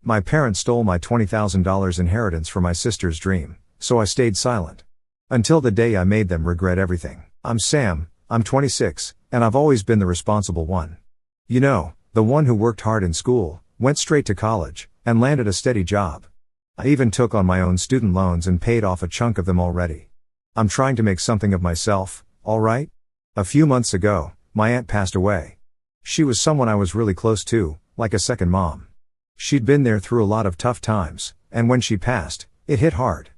My parents stole my $20,000 inheritance for my sister's dream, so I stayed silent. Until the day I made them regret everything. I'm Sam, I'm 26, and I've always been the responsible one. You know, the one who worked hard in school, went straight to college, and landed a steady job. I even took on my own student loans and paid off a chunk of them already. I'm trying to make something of myself, alright? A few months ago, my aunt passed away. She was someone I was really close to, like a second mom. She'd been there through a lot of tough times, and when she passed, it hit hard.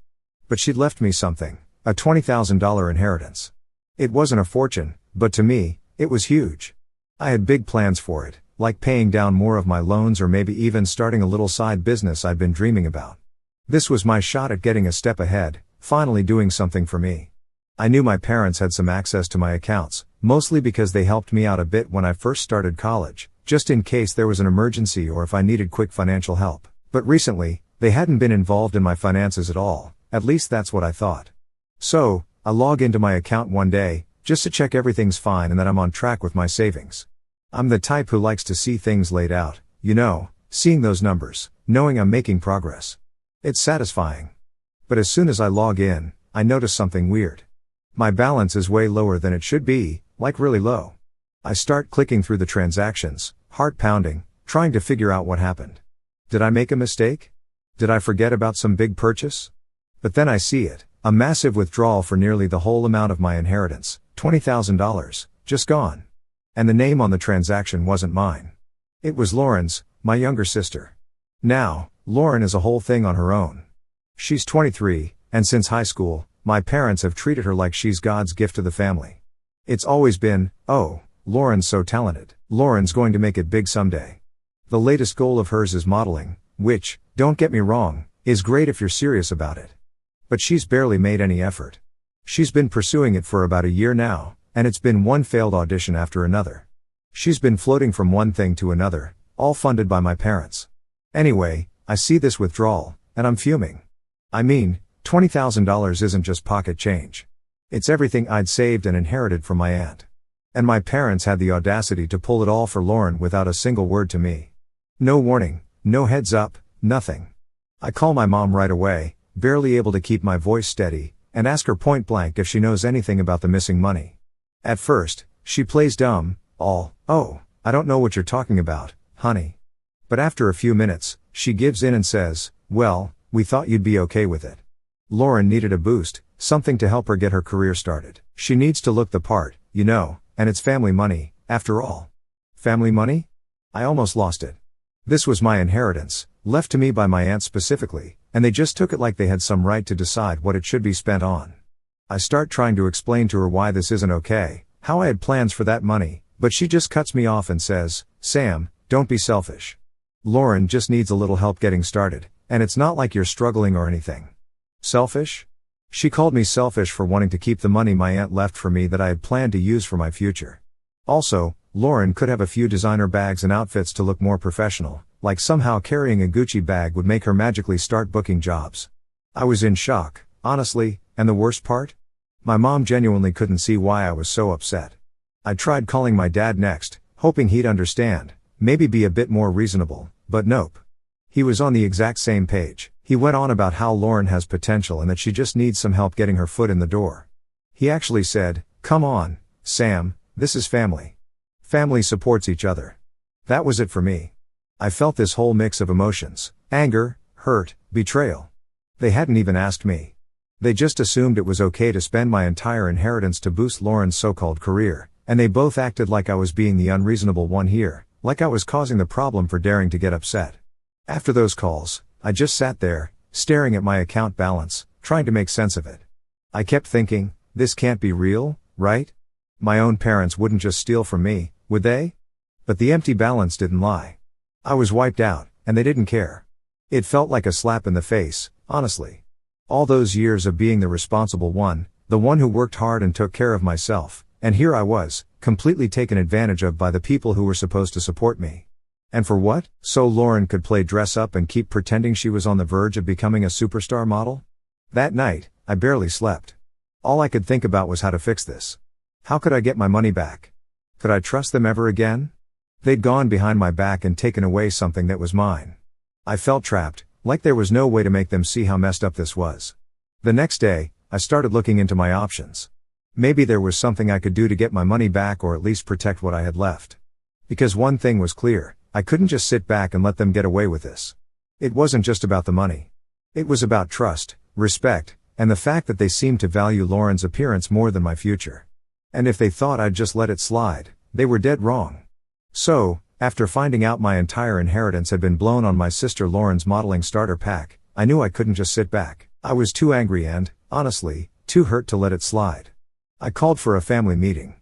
But she'd left me something, a $20,000 inheritance. It wasn't a fortune, but to me, it was huge. I had big plans for it, like paying down more of my loans or maybe even starting a little side business I'd been dreaming about. This was my shot at getting a step ahead, finally doing something for me. I knew my parents had some access to my accounts, mostly because they helped me out a bit when I first started college, just in case there was an emergency or if I needed quick financial help. But recently, they hadn't been involved in my finances at all, at least that's what I thought. So, I log into my account one day, just to check everything's fine and that I'm on track with my savings. I'm the type who likes to see things laid out, you know, seeing those numbers, knowing I'm making progress. It's satisfying. But as soon as I log in, I notice something weird. My balance is way lower than it should be, like really low. I start clicking through the transactions, heart pounding, trying to figure out what happened. Did I make a mistake? Did I forget about some big purchase? But then I see it, a massive withdrawal for nearly the whole amount of my inheritance, $20,000, just gone. And the name on the transaction wasn't mine. It was Lauren's, my younger sister. Now, Lauren is a whole thing on her own. She's 23, and since high school, my parents have treated her like she's God's gift to the family. It's always been, oh, Lauren's so talented. Lauren's going to make it big someday. The latest goal of hers is modeling, which, don't get me wrong, is great if you're serious about it. But she's barely made any effort. She's been pursuing it for about a year now, and it's been one failed audition after another. She's been floating from one thing to another, all funded by my parents. Anyway, I see this withdrawal, and I'm fuming. I mean, $20,000 isn't just pocket change. It's everything I'd saved and inherited from my aunt. And my parents had the audacity to pull it all for Lauren without a single word to me. No warning, no heads up, nothing. I call my mom right away, barely able to keep my voice steady, and ask her point blank if she knows anything about the missing money. At first, she plays dumb, all, oh, I don't know what you're talking about, honey. But after a few minutes, she gives in and says, well, we thought you'd be okay with it. Lauren needed a boost, something to help her get her career started. She needs to look the part, you know, and it's family money, after all. Family money? I almost lost it. This was my inheritance, left to me by my aunt specifically, and they just took it like they had some right to decide what it should be spent on. I start trying to explain to her why this isn't okay, how I had plans for that money, but she just cuts me off and says, Sam, don't be selfish. Lauren just needs a little help getting started, and it's not like you're struggling or anything. Selfish? She called me selfish for wanting to keep the money my aunt left for me that I had planned to use for my future. Also, Lauren could have a few designer bags and outfits to look more professional, like somehow carrying a Gucci bag would make her magically start booking jobs. I was in shock, honestly, and the worst part? My mom genuinely couldn't see why I was so upset. I tried calling my dad next, hoping he'd understand, maybe be a bit more reasonable, but nope. He was on the exact same page. He went on about how Lauren has potential and that she just needs some help getting her foot in the door. He actually said, come on, Sam, this is family. Family supports each other. That was it for me. I felt this whole mix of emotions, anger, hurt, betrayal. They hadn't even asked me. They just assumed it was okay to spend my entire inheritance to boost Lauren's so-called career, and they both acted like I was being the unreasonable one here, like I was causing the problem for daring to get upset. After those calls, I just sat there, staring at my account balance, trying to make sense of it. I kept thinking, this can't be real, right? My own parents wouldn't just steal from me, would they? But the empty balance didn't lie. I was wiped out, and they didn't care. It felt like a slap in the face, honestly. All those years of being the responsible one, the one who worked hard and took care of myself, and here I was, completely taken advantage of by the people who were supposed to support me. And for what? So Lauren could play dress up and keep pretending she was on the verge of becoming a superstar model? That night, I barely slept. All I could think about was how to fix this. How could I get my money back? Could I trust them ever again? They'd gone behind my back and taken away something that was mine. I felt trapped, like there was no way to make them see how messed up this was. The next day, I started looking into my options. Maybe there was something I could do to get my money back or at least protect what I had left. Because one thing was clear, I couldn't just sit back and let them get away with this. It wasn't just about the money. It was about trust, respect, and the fact that they seemed to value Lauren's appearance more than my future. And if they thought I'd just let it slide, they were dead wrong. So, after finding out my entire inheritance had been blown on my sister Lauren's modeling starter pack, I knew I couldn't just sit back. I was too angry and, honestly, too hurt to let it slide. I called for a family meeting.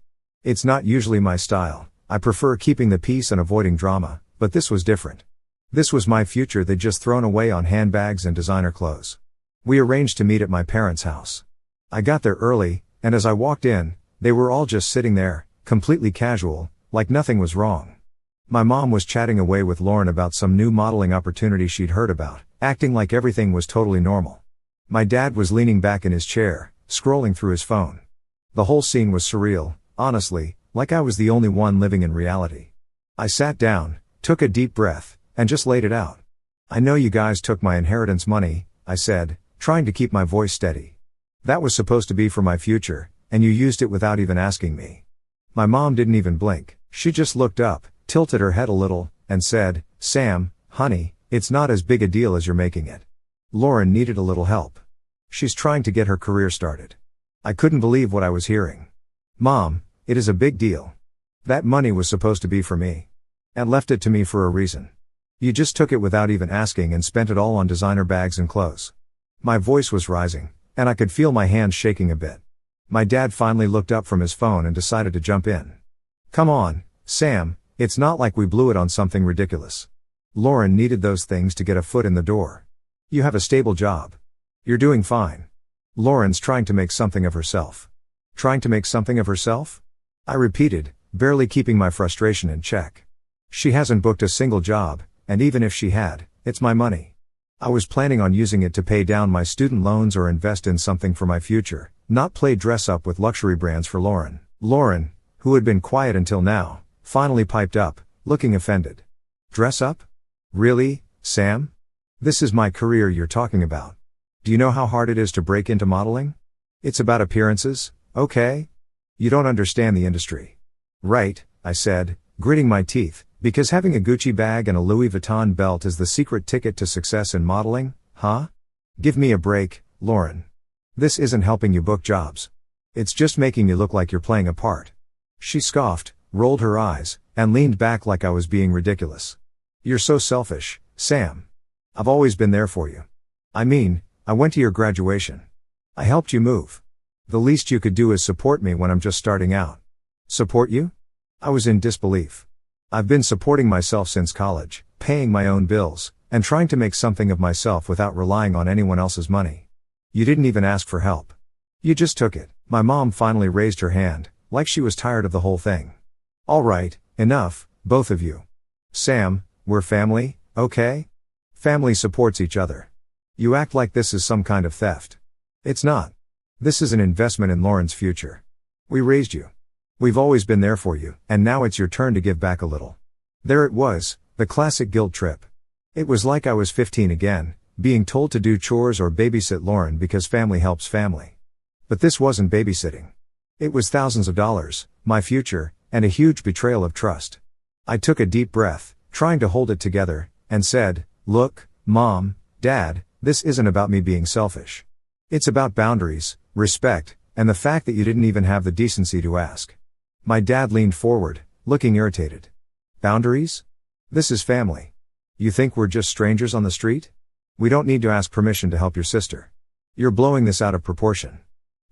It's not usually my style. I prefer keeping the peace and avoiding drama, but this was different. This was my future they'd just thrown away on handbags and designer clothes. We arranged to meet at my parents' house. I got there early, and as I walked in, they were all just sitting there, completely casual, like nothing was wrong. My mom was chatting away with Lauren about some new modeling opportunity she'd heard about, acting like everything was totally normal. My dad was leaning back in his chair, scrolling through his phone. The whole scene was surreal, honestly, like I was the only one living in reality. I sat down, took a deep breath, and just laid it out. I know you guys took my inheritance money, I said, trying to keep my voice steady. That was supposed to be for my future, and you used it without even asking me. My mom didn't even blink. She just looked up, tilted her head a little, and said, "Sam, honey, it's not as big a deal as you're making it. Lauren needed a little help. She's trying to get her career started." I couldn't believe what I was hearing. "Mom, it is a big deal. That money was supposed to be for me. And left it to me for a reason. You just took it without even asking and spent it all on designer bags and clothes." My voice was rising, and I could feel my hands shaking a bit. My dad finally looked up from his phone and decided to jump in. "Come on, Sam, it's not like we blew it on something ridiculous. Lauren needed those things to get a foot in the door. You have a stable job. You're doing fine. Lauren's trying to make something of herself." "Trying to make something of herself?" I repeated, barely keeping my frustration in check. "She hasn't booked a single job, and even if she had, it's my money. I was planning on using it to pay down my student loans or invest in something for my future, not play dress up with luxury brands for Lauren." Lauren, who had been quiet until now, finally piped up, looking offended. "Dress up? Really, Sam? This is my career you're talking about. Do you know how hard it is to break into modeling? It's about appearances, okay? You don't understand the industry." "Right," I said, gritting my teeth, "because having a Gucci bag and a Louis Vuitton belt is the secret ticket to success in modeling, huh? Give me a break, Lauren. This isn't helping you book jobs. It's just making you look like you're playing a part." She scoffed, rolled her eyes, and leaned back like I was being ridiculous. "You're so selfish, Sam. I've always been there for you. I mean, I went to your graduation. I helped you move. The least you could do is support me when I'm just starting out." "Support you?" I was in disbelief. I've been supporting myself since college, paying my own bills, and trying to make something of myself without relying on anyone else's money. You didn't even ask for help. You just took it." My mom finally raised her hand, like she was tired of the whole thing. "All right, enough, both of you. Sam, we're family, okay? Family supports each other. You act like this is some kind of theft. It's not. This is an investment in Lauren's future. We raised you. We've always been there for you, and now it's your turn to give back a little." There it was, the classic guilt trip. It was like I was 15 again, being told to do chores or babysit Lauren because family helps family. But this wasn't babysitting. It was thousands of dollars, my future, and a huge betrayal of trust. I took a deep breath, trying to hold it together, and said, "Look, Mom, Dad, this isn't about me being selfish. It's about boundaries, respect, and the fact that you didn't even have the decency to ask." My dad leaned forward, looking irritated. "Boundaries? This is family. You think we're just strangers on the street? We don't need to ask permission to help your sister. You're blowing this out of proportion.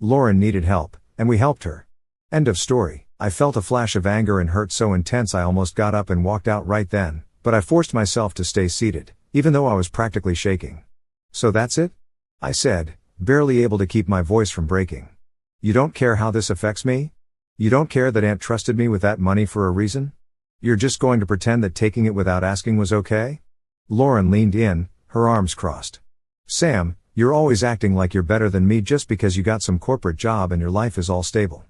Lauren needed help, and we helped her. End of story." I felt a flash of anger and hurt so intense I almost got up and walked out right then, but I forced myself to stay seated, even though I was practically shaking. "So that's it?" I said, barely able to keep my voice from breaking. "You don't care how this affects me? You don't care that Aunt trusted me with that money for a reason? You're just going to pretend that taking it without asking was okay?" Lauren leaned in, her arms crossed. "Sam, you're always acting like you're better than me just because you got some corporate job and your life is all stable.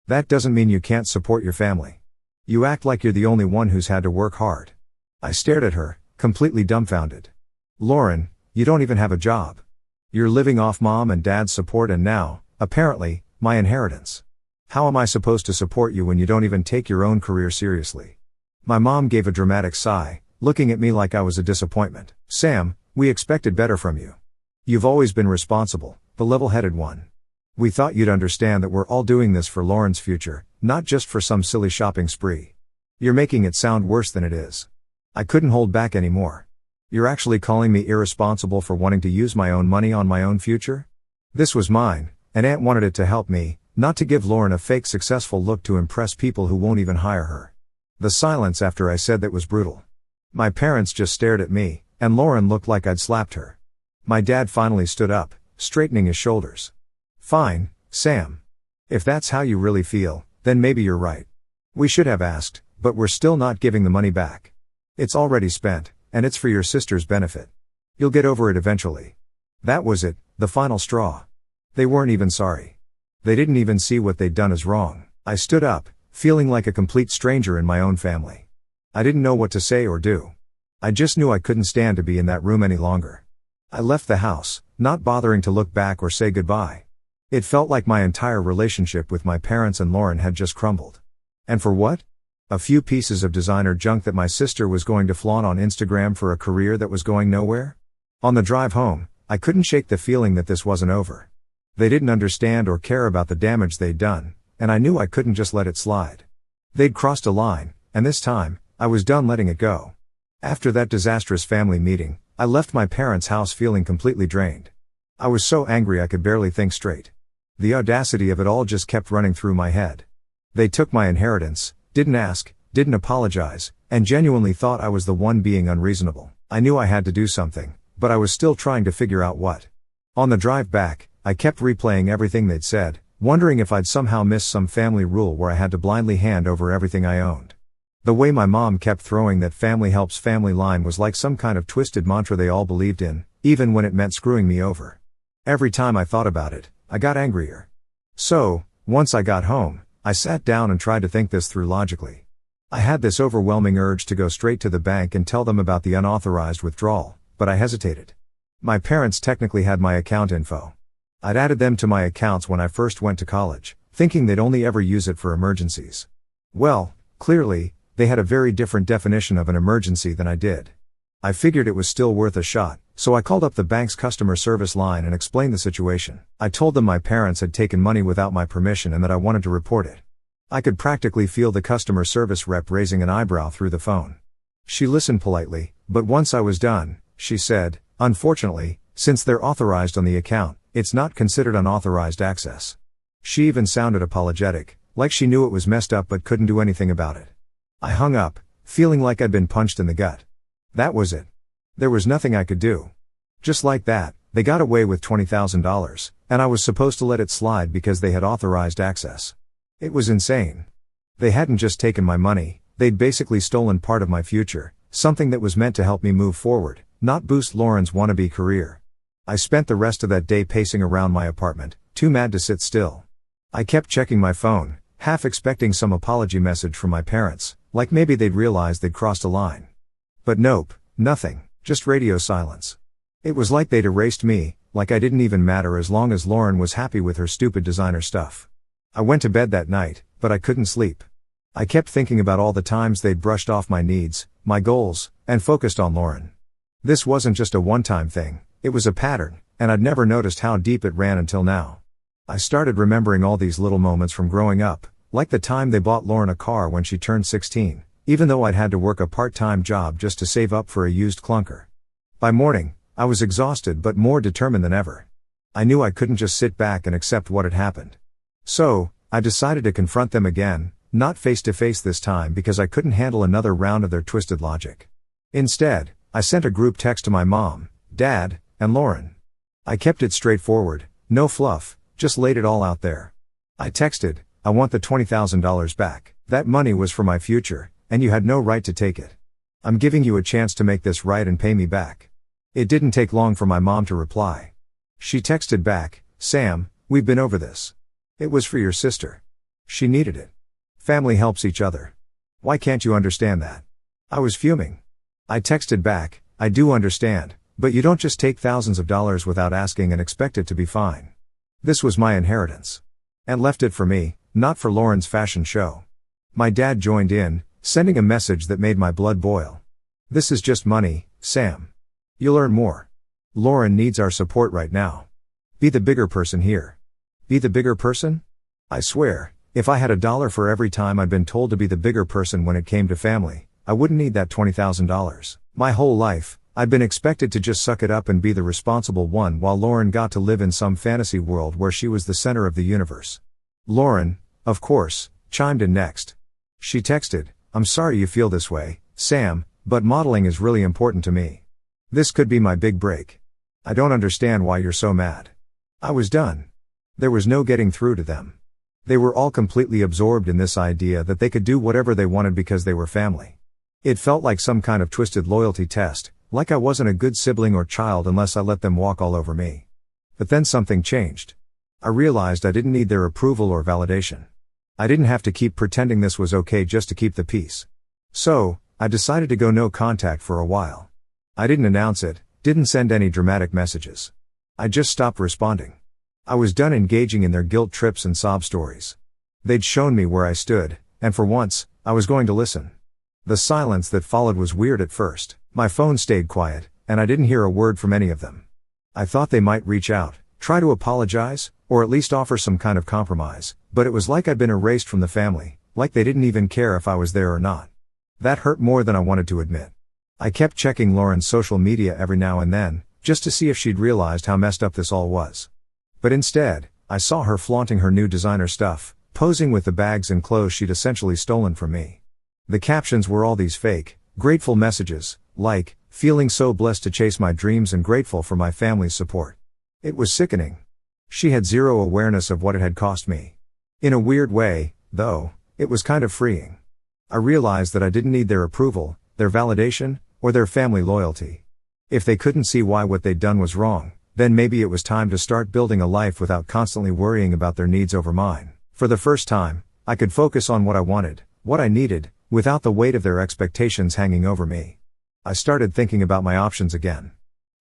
That doesn't mean you can't support your family. You act like you're the only one who's had to work hard." I stared at her, completely dumbfounded. Lauren, you don't even have a job. You're living off mom and dad's support and now, apparently, my inheritance. How am I supposed to support you when you don't even take your own career seriously? My mom gave a dramatic sigh, looking at me like I was a disappointment. Sam, we expected better from you. You've always been responsible, the level-headed one. We thought you'd understand that we're all doing this for Lauren's future, not just for some silly shopping spree. You're making it sound worse than it is. I couldn't hold back anymore. You're actually calling me irresponsible for wanting to use my own money on my own future? This was mine, and Aunt wanted it to help me, not to give Lauren a fake successful look to impress people who won't even hire her. The silence after I said that was brutal. My parents just stared at me, and Lauren looked like I'd slapped her. My dad finally stood up, straightening his shoulders. Fine, Sam. If that's how you really feel, then maybe you're right. We should have asked, but we're still not giving the money back. It's already spent, and it's for your sister's benefit. You'll get over it eventually. That was it, the final straw. They weren't even sorry. They didn't even see what they'd done as wrong. I stood up, feeling like a complete stranger in my own family. I didn't know what to say or do. I just knew I couldn't stand to be in that room any longer. I left the house, not bothering to look back or say goodbye. It felt like my entire relationship with my parents and Lauren had just crumbled. And for what? A few pieces of designer junk that my sister was going to flaunt on Instagram for a career that was going nowhere? On the drive home, I couldn't shake the feeling that this wasn't over. They didn't understand or care about the damage they'd done, and I knew I couldn't just let it slide. They'd crossed a line, and this time, I was done letting it go. After that disastrous family meeting, I left my parents' house feeling completely drained. I was so angry I could barely think straight. The audacity of it all just kept running through my head. They took my inheritance, didn't ask, didn't apologize, and genuinely thought I was the one being unreasonable. I knew I had to do something, but I was still trying to figure out what. On the drive back, I kept replaying everything they'd said, wondering if I'd somehow missed some family rule where I had to blindly hand over everything I owned. The way my mom kept throwing that family helps family line was like some kind of twisted mantra they all believed in, even when it meant screwing me over. Every time I thought about it, I got angrier. So, once I got home, I sat down and tried to think this through logically. I had this overwhelming urge to go straight to the bank and tell them about the unauthorized withdrawal, but I hesitated. My parents technically had my account info. I'd added them to my accounts when I first went to college, thinking they'd only ever use it for emergencies. Well, clearly, they had a very different definition of an emergency than I did. I figured it was still worth a shot, so I called up the bank's customer service line and explained the situation. I told them my parents had taken money without my permission and that I wanted to report it. I could practically feel the customer service rep raising an eyebrow through the phone. She listened politely, but once I was done, she said, "Unfortunately, since they're authorized on the account, it's not considered unauthorized access." She even sounded apologetic, like she knew it was messed up but couldn't do anything about it. I hung up, feeling like I'd been punched in the gut. That was it. There was nothing I could do. Just like that, they got away with $20,000, and I was supposed to let it slide because they had authorized access. It was insane. They hadn't just taken my money, they'd basically stolen part of my future, something that was meant to help me move forward, not boost Lauren's wannabe career. I spent the rest of that day pacing around my apartment, too mad to sit still. I kept checking my phone, half expecting some apology message from my parents, like maybe they'd realized they'd crossed a line. But nope, nothing, just radio silence. It was like they'd erased me, like I didn't even matter as long as Lauren was happy with her stupid designer stuff. I went to bed that night, but I couldn't sleep. I kept thinking about all the times they'd brushed off my needs, my goals, and focused on Lauren. This wasn't just a one-time thing, it was a pattern, and I'd never noticed how deep it ran until now. I started remembering all these little moments from growing up, like the time they bought Lauren a car when she turned 16, even though I'd had to work a part-time job just to save up for a used clunker. By morning, I was exhausted but more determined than ever. I knew I couldn't just sit back and accept what had happened. So, I decided to confront them again, not face to face this time because I couldn't handle another round of their twisted logic. Instead, I sent a group text to my mom, dad, and Lauren. I kept it straightforward, no fluff, just laid it all out there. I texted, "I want the $20,000 back. That money was for my future, and you had no right to take it. I'm giving you a chance to make this right and pay me back." It didn't take long for my mom to reply. She texted back, "Sam, we've been over this. It was for your sister. She needed it. Family helps each other. Why can't you understand that?" I was fuming. I texted back, "I do understand, But you don't just take thousands of dollars without asking and expect it to be fine. This was my inheritance. And left it for me, not for Lauren's fashion show. My dad joined in, sending a message that made my blood boil. This is just money, Sam. You'll earn more. Lauren needs our support right now. Be the bigger person here. Be the bigger person? I swear, if I had $1 for every time I'd been told to be the bigger person when it came to family, I wouldn't need that $20,000. My whole life, I'd been expected to just suck it up and be the responsible one while Lauren got to live in some fantasy world where she was the center of the universe. Lauren, of course, chimed in next. She texted, "I'm sorry you feel this way, Sam, but modeling is really important to me. This could be my big break. I don't understand why you're so mad." I was done. There was no getting through to them. They were all completely absorbed in this idea that they could do whatever they wanted because they were family. It felt like some kind of twisted loyalty test, like I wasn't a good sibling or child unless I let them walk all over me. But then something changed. I realized I didn't need their approval or validation. I didn't have to keep pretending this was okay just to keep the peace. So, I decided to go no contact for a while. I didn't announce it, didn't send any dramatic messages. I just stopped responding. I was done engaging in their guilt trips and sob stories. They'd shown me where I stood, and for once, I was going to listen. The silence that followed was weird at first. My phone stayed quiet, and I didn't hear a word from any of them. I thought they might reach out, try to apologize, or at least offer some kind of compromise, but it was like I'd been erased from the family, like they didn't even care if I was there or not. That hurt more than I wanted to admit. I kept checking Lauren's social media every now and then, just to see if she'd realized how messed up this all was. But instead, I saw her flaunting her new designer stuff, posing with the bags and clothes she'd essentially stolen from me. The captions were all these fake, grateful messages, like, "Feeling so blessed to chase my dreams and grateful for my family's support." It was sickening. She had zero awareness of what it had cost me. In a weird way, though, it was kind of freeing. I realized that I didn't need their approval, their validation, or their family loyalty. If they couldn't see why what they'd done was wrong, then maybe it was time to start building a life without constantly worrying about their needs over mine. For the first time, I could focus on what I wanted, what I needed, without the weight of their expectations hanging over me. I started thinking about my options again.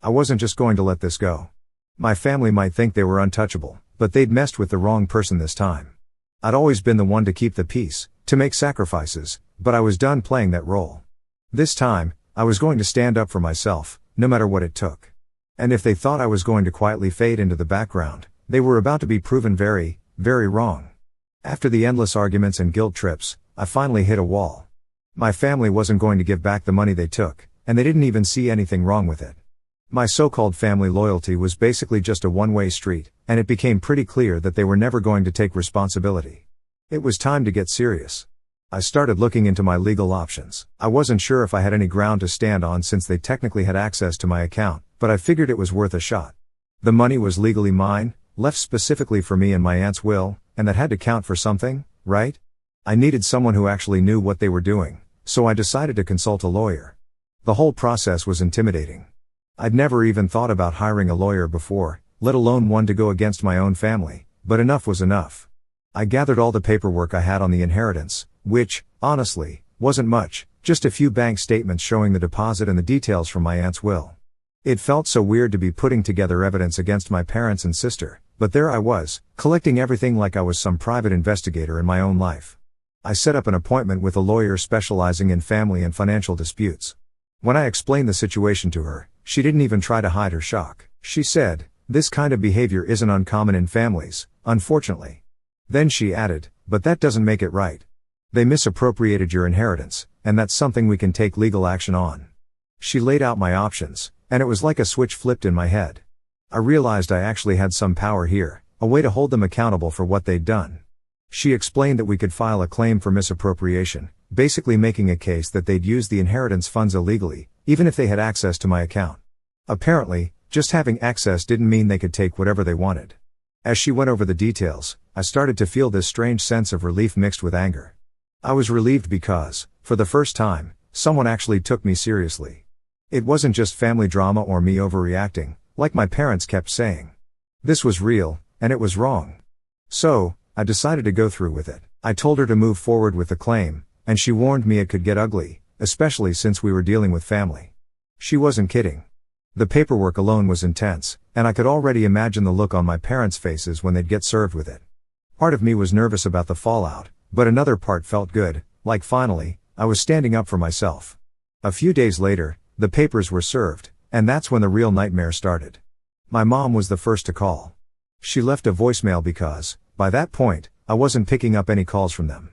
I wasn't just going to let this go. My family might think they were untouchable, but they'd messed with the wrong person this time. I'd always been the one to keep the peace, to make sacrifices, but I was done playing that role. This time, I was going to stand up for myself, no matter what it took. And if they thought I was going to quietly fade into the background, they were about to be proven very, very wrong. After the endless arguments and guilt trips, I finally hit a wall. My family wasn't going to give back the money they took, and they didn't even see anything wrong with it. My so-called family loyalty was basically just a one-way street, and it became pretty clear that they were never going to take responsibility. It was time to get serious. I started looking into my legal options. I wasn't sure if I had any ground to stand on since they technically had access to my account, but I figured it was worth a shot. The money was legally mine, left specifically for me in my aunt's will, and that had to count for something, right? I needed someone who actually knew what they were doing, so I decided to consult a lawyer. The whole process was intimidating. I'd never even thought about hiring a lawyer before, let alone one to go against my own family, but enough was enough. I gathered all the paperwork I had on the inheritance, which, honestly, wasn't much, just a few bank statements showing the deposit and the details from my aunt's will. It felt so weird to be putting together evidence against my parents and sister, but there I was, collecting everything like I was some private investigator in my own life. I set up an appointment with a lawyer specializing in family and financial disputes. When I explained the situation to her, she didn't even try to hide her shock. She said, "This kind of behavior isn't uncommon in families, unfortunately." Then she added, "But that doesn't make it right. They misappropriated your inheritance, and that's something we can take legal action on." She laid out my options, and it was like a switch flipped in my head. I realized I actually had some power here, a way to hold them accountable for what they'd done. She explained that we could file a claim for misappropriation, basically making a case that they'd used the inheritance funds illegally, even if they had access to my account. Apparently, just having access didn't mean they could take whatever they wanted. As she went over the details, I started to feel this strange sense of relief mixed with anger. I was relieved because, for the first time, someone actually took me seriously. It wasn't just family drama or me overreacting, like my parents kept saying. This was real, and it was wrong. So, I decided to go through with it. I told her to move forward with the claim, and she warned me it could get ugly, especially since we were dealing with family. She wasn't kidding. The paperwork alone was intense, and I could already imagine the look on my parents' faces when they'd get served with it. Part of me was nervous about the fallout, but another part felt good, like finally, I was standing up for myself. A few days later, the papers were served, and that's when the real nightmare started. My mom was the first to call. She left a voicemail because, by that point, I wasn't picking up any calls from them.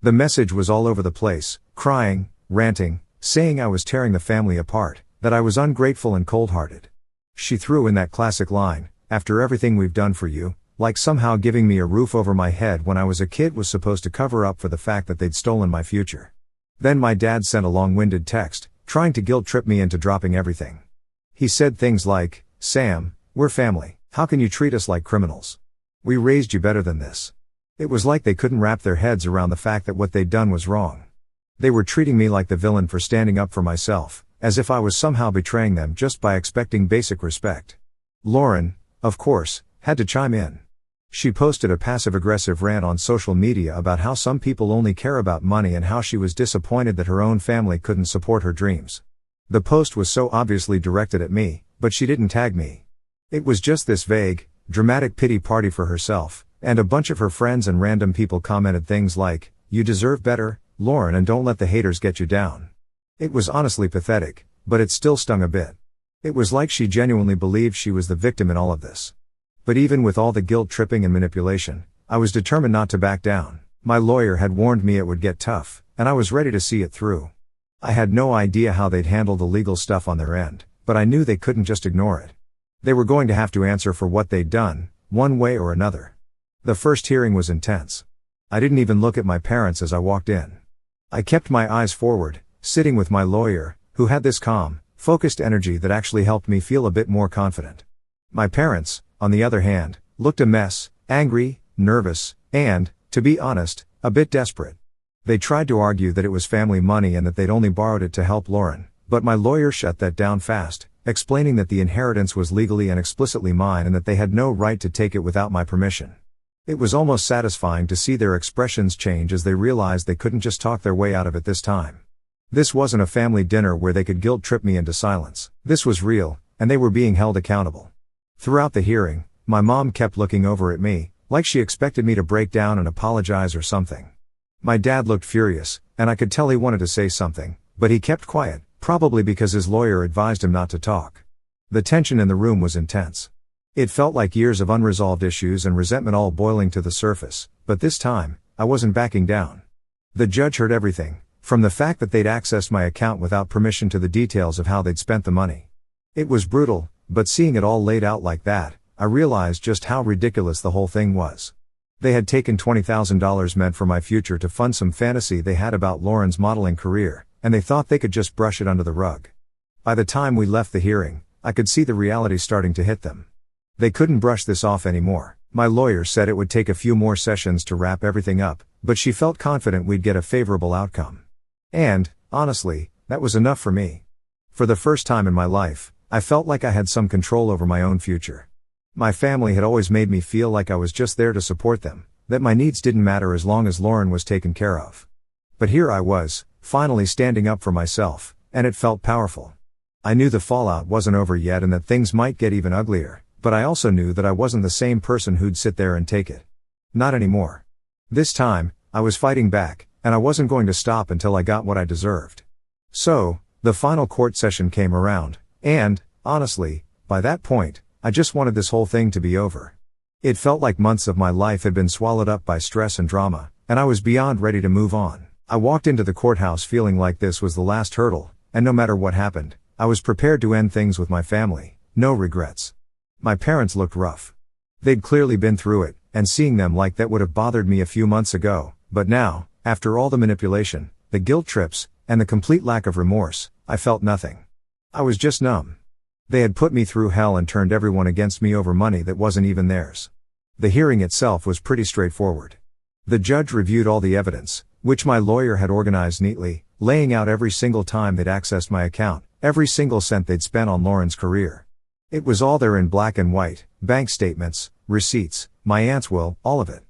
The message was all over the place, crying, ranting, saying I was tearing the family apart, that I was ungrateful and cold-hearted. She threw in that classic line, "After everything we've done for you," like somehow giving me a roof over my head when I was a kid was supposed to cover up for the fact that they'd stolen my future. Then my dad sent a long-winded text, trying to guilt-trip me into dropping everything. He said things like, "Sam, we're family. How can you treat us like criminals? We raised you better than this." It was like they couldn't wrap their heads around the fact that what they'd done was wrong. They were treating me like the villain for standing up for myself, as if I was somehow betraying them just by expecting basic respect. Lauren, of course, had to chime in. She posted a passive-aggressive rant on social media about how some people only care about money and how she was disappointed that her own family couldn't support her dreams. The post was so obviously directed at me, but she didn't tag me. It was just this vague, dramatic pity party for herself, and a bunch of her friends and random people commented things like, "You deserve better, Lauren, and don't let the haters get you down." It was honestly pathetic, but it still stung a bit. It was like she genuinely believed she was the victim in all of this. But even with all the guilt-tripping and manipulation, I was determined not to back down. My lawyer had warned me it would get tough, and I was ready to see it through. I had no idea how they'd handle the legal stuff on their end, but I knew they couldn't just ignore it. They were going to have to answer for what they'd done, one way or another. The first hearing was intense. I didn't even look at my parents as I walked in. I kept my eyes forward, sitting with my lawyer, who had this calm, focused energy that actually helped me feel a bit more confident. My parents, on the other hand, looked a mess, angry, nervous, and, to be honest, a bit desperate. They tried to argue that it was family money and that they'd only borrowed it to help Lauren, but my lawyer shut that down fast, explaining that the inheritance was legally and explicitly mine and that they had no right to take it without my permission. It was almost satisfying to see their expressions change as they realized they couldn't just talk their way out of it this time. This wasn't a family dinner where they could guilt-trip me into silence. This was real, and they were being held accountable. Throughout the hearing, my mom kept looking over at me, like she expected me to break down and apologize or something. My dad looked furious, and I could tell he wanted to say something, but he kept quiet, probably because his lawyer advised him not to talk. The tension in the room was intense. It felt like years of unresolved issues and resentment all boiling to the surface, but this time, I wasn't backing down. The judge heard everything, from the fact that they'd accessed my account without permission to the details of how they'd spent the money. It was brutal, but seeing it all laid out like that, I realized just how ridiculous the whole thing was. They had taken $20,000 meant for my future to fund some fantasy they had about Lauren's modeling career, and they thought they could just brush it under the rug. By the time we left the hearing, I could see the reality starting to hit them. They couldn't brush this off anymore. My lawyer said it would take a few more sessions to wrap everything up, but she felt confident we'd get a favorable outcome. And, honestly, that was enough for me. For the first time in my life, I felt like I had some control over my own future. My family had always made me feel like I was just there to support them, that my needs didn't matter as long as Lauren was taken care of. But here I was, finally standing up for myself, and it felt powerful. I knew the fallout wasn't over yet and that things might get even uglier, but I also knew that I wasn't the same person who'd sit there and take it. Not anymore. This time, I was fighting back, and I wasn't going to stop until I got what I deserved. So, the final court session came around, and, honestly, by that point, I just wanted this whole thing to be over. It felt like months of my life had been swallowed up by stress and drama, and I was beyond ready to move on. I walked into the courthouse feeling like this was the last hurdle, and no matter what happened, I was prepared to end things with my family, no regrets. My parents looked rough. They'd clearly been through it, and seeing them like that would have bothered me a few months ago, but now, after all the manipulation, the guilt trips, and the complete lack of remorse, I felt nothing. I was just numb. They had put me through hell and turned everyone against me over money that wasn't even theirs. The hearing itself was pretty straightforward. The judge reviewed all the evidence, which my lawyer had organized neatly, laying out every single time they'd accessed my account, every single cent they'd spent on Lauren's career. It was all there in black and white, bank statements, receipts, my aunt's will, all of it.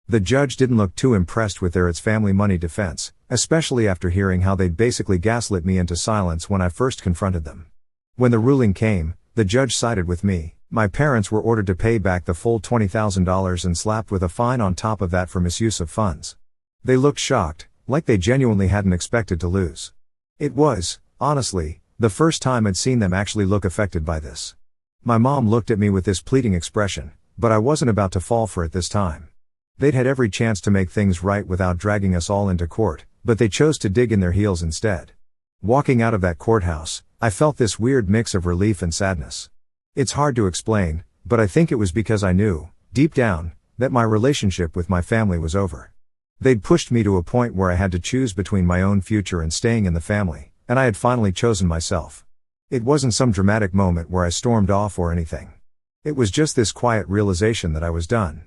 The judge didn't look too impressed with their "it's family money" defense, especially after hearing how they'd basically gaslit me into silence when I first confronted them. When the ruling came, The judge sided with me. My parents were ordered to pay back the full $20,000 and slapped with a fine on top of that for misuse of funds. They looked shocked, like they genuinely hadn't expected to lose. It was, honestly, the first time I'd seen them actually look affected by this. My mom looked at me with this pleading expression, but I wasn't about to fall for it this time. They'd had every chance to make things right without dragging us all into court, but they chose to dig in their heels instead. Walking out of that courthouse, I felt this weird mix of relief and sadness. It's hard to explain, but I think it was because I knew, deep down, that my relationship with my family was over. They'd pushed me to a point where I had to choose between my own future and staying in the family, and I had finally chosen myself. It wasn't some dramatic moment where I stormed off or anything. It was just this quiet realization that I was done.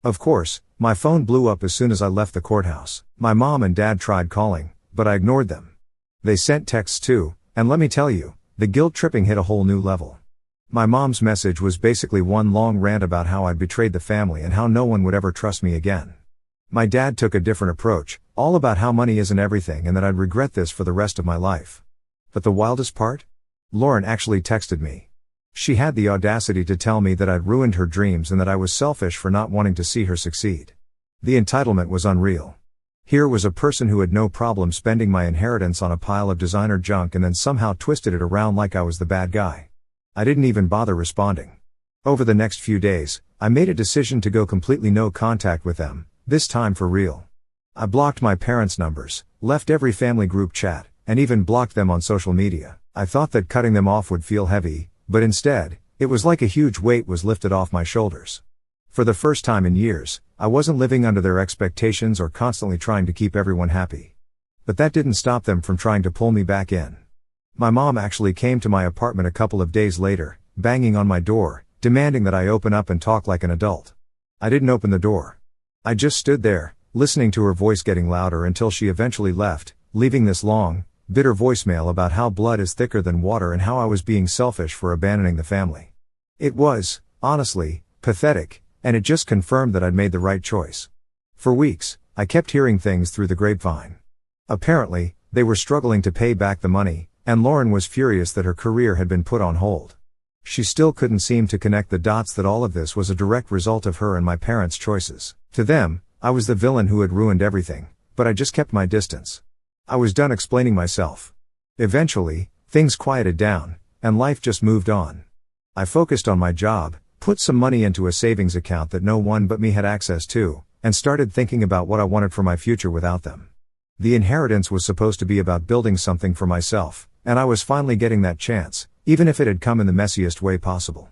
Of course, my phone blew up as soon as I left the courthouse. My mom and dad tried calling, but I ignored them. They sent texts too, and let me tell you, the guilt tripping hit a whole new level. My mom's message was basically one long rant about how I'd betrayed the family and how no one would ever trust me again. My dad took a different approach, all about how money isn't everything and that I'd regret this for the rest of my life. But the wildest part? Lauren actually texted me. She had the audacity to tell me that I'd ruined her dreams and that I was selfish for not wanting to see her succeed. The entitlement was unreal. Here was a person who had no problem spending my inheritance on a pile of designer junk and then somehow twisted it around like I was the bad guy. I didn't even bother responding. Over the next few days, I made a decision to go completely no contact with them, this time for real. I blocked my parents' numbers, left every family group chat, and even blocked them on social media. I thought that cutting them off would feel heavy, but instead, it was like a huge weight was lifted off my shoulders. For the first time in years, I wasn't living under their expectations or constantly trying to keep everyone happy. But that didn't stop them from trying to pull me back in. My mom actually came to my apartment a couple of days later, banging on my door, demanding that I open up and talk like an adult. I didn't open the door. I just stood there, listening to her voice getting louder until she eventually left, leaving this long, bitter voicemail about how blood is thicker than water and how I was being selfish for abandoning the family. It was, honestly, pathetic, and it just confirmed that I'd made the right choice. For weeks, I kept hearing things through the grapevine. Apparently, they were struggling to pay back the money, and Lauren was furious that her career had been put on hold. She still couldn't seem to connect the dots that all of this was a direct result of her and my parents' choices. To them, I was the villain who had ruined everything, but I just kept my distance. I was done explaining myself. Eventually, things quieted down, and life just moved on. I focused on my job, put some money into a savings account that no one but me had access to, and started thinking about what I wanted for my future without them. The inheritance was supposed to be about building something for myself, and I was finally getting that chance, even if it had come in the messiest way possible.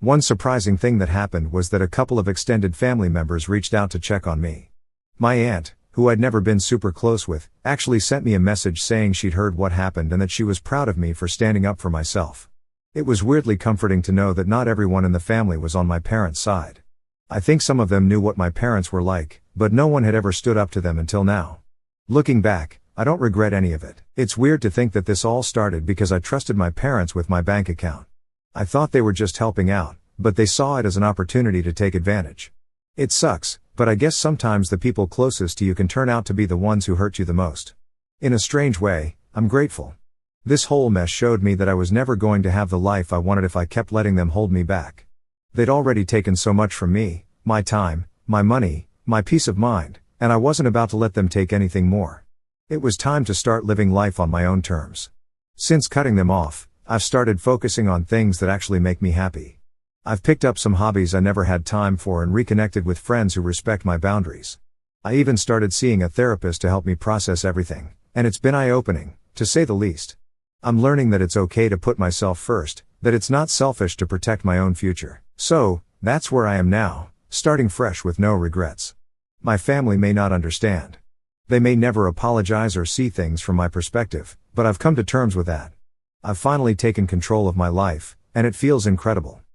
One surprising thing that happened was that a couple of extended family members reached out to check on me. My aunt, who I'd never been super close with, actually sent me a message saying she'd heard what happened and that she was proud of me for standing up for myself. It was weirdly comforting to know that not everyone in the family was on my parents' side. I think some of them knew what my parents were like, but no one had ever stood up to them until now. Looking back, I don't regret any of it. It's weird to think that this all started because I trusted my parents with my bank account. I thought they were just helping out, but they saw it as an opportunity to take advantage. It sucks, but I guess sometimes the people closest to you can turn out to be the ones who hurt you the most. In a strange way, I'm grateful. This whole mess showed me that I was never going to have the life I wanted if I kept letting them hold me back. They'd already taken so much from me, my time, my money, my peace of mind, and I wasn't about to let them take anything more. It was time to start living life on my own terms. Since cutting them off, I've started focusing on things that actually make me happy. I've picked up some hobbies I never had time for and reconnected with friends who respect my boundaries. I even started seeing a therapist to help me process everything, and it's been eye-opening, to say the least. I'm learning that it's okay to put myself first, that it's not selfish to protect my own future. So, that's where I am now, starting fresh with no regrets. My family may not understand. They may never apologize or see things from my perspective, but I've come to terms with that. I've finally taken control of my life, and it feels incredible.